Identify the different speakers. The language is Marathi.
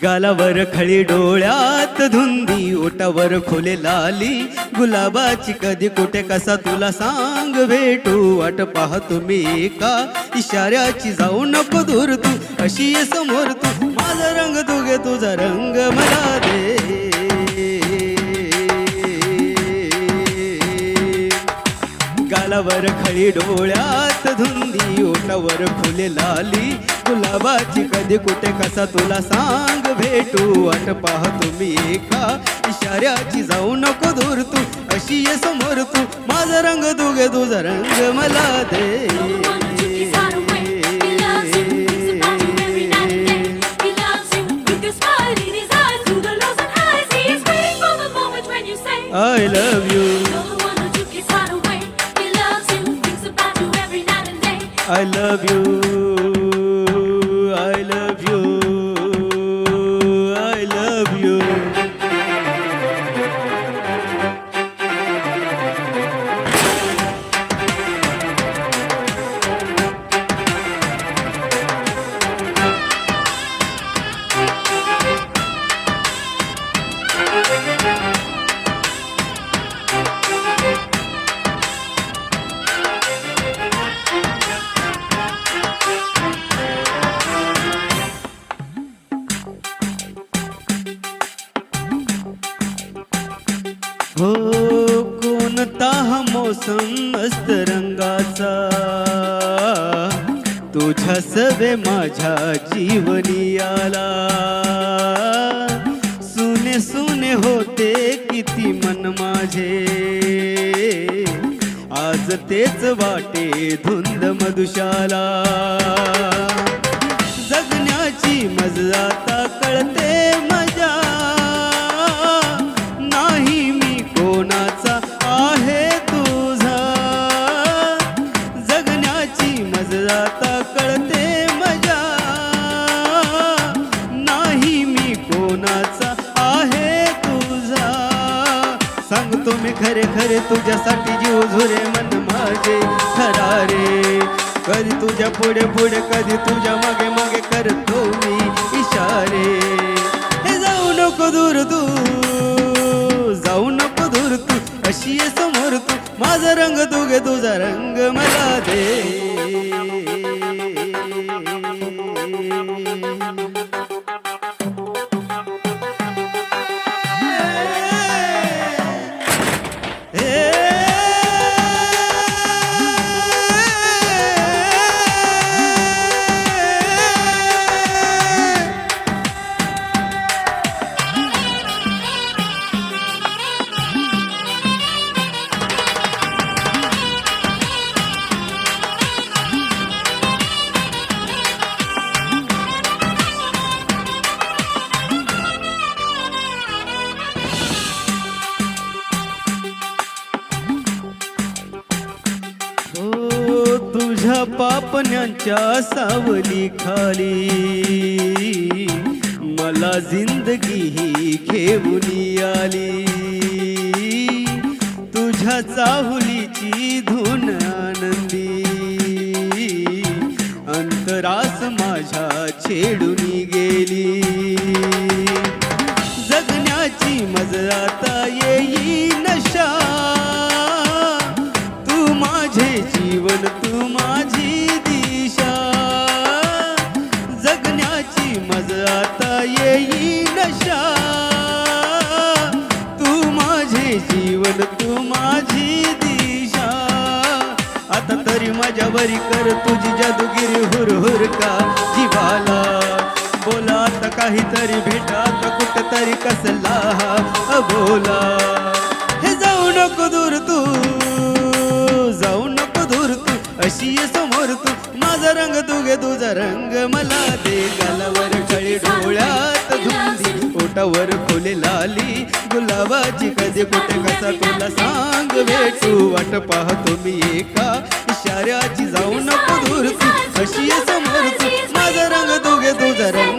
Speaker 1: गालावर खळी डोळ्यात धुंदी ओटावर खोले लाली गुलाबाची कधी कुठे कसा तुला सांग भेटू वाट पाहतो मी एका इशाऱ्याची जाऊ नको दूर तू अशी ये समोर तू माझा रंग तू घे तुझा रंग मला दे गालावर खळी डोळ्यात धुंदी ओटावर फुले लाली गुलाबाची कधी कुठे कसा तुला सांग भेटू वाट पाहतो मी एका इशाऱ्याची जाऊ नको दूर तू अशी ये समोर तू माझा रंग तू घे तुझा रंग मला दे I love you I love you, I love you, I love you. हो कोणता हा मौसम मस्त रंगाचा तुझ्या सवे माझ्या जीवनी आला सुने सुने होते किती मन माझे आज तेच वाटे धुंद मधुशाला जगण्याची मजा आता कळते मजा नाही मी कोणाचा आहे तुझा जगण्याची मजा आता कळते मजा नाही मी कोणाचा आहे तुझा सांगतो मी खरे खरे तुझ्यासाठी जीव झुरे मन माझे खरारे कधी तुझ्या पुढे पुढे कधी तुझ्या मागे मागे करतो मी इशारे हे जाऊ नको दूर तू जाऊ नको दूर तू अशी ये समोर तू माझा रंग तू घे तुझा रंग मला दे तुझ्या पापण्यांच्या सावली खाली मला जिंदगी ही घेऊन आली तुझ्या चाहुलीची धून आनंदी अंतरास माझ्या छेडून गेली जगण्याची मजा आता येई नशा तू माझे जीवन तू माझी दिशा जगण्याची मजा आता येई नशा तू माझे जीवन तू माझी दिशा आता तरी माझ्यावरी कर तुझी जादूगिरी हुर हुर का जीवाला बोला आता काहीतरी भेटा तरी कसला हा बोला. हे जाऊ नको दूर तू, जाऊ नको दूर तू, अशी ये समोर तू. माझा रंग तू घे तुझा रंग मला दे. गालावर खळी डोळ्यात धुंदी, ओटावर फुले लाली गुलाबाची. कधी कुठे कसा तुला सांग भेटू, वाट पाहतो मी एका इशाऱ्याची. जाऊ नको दूर तू, अशी ये समोर तू. माझा रंग तू घे तुझा रंग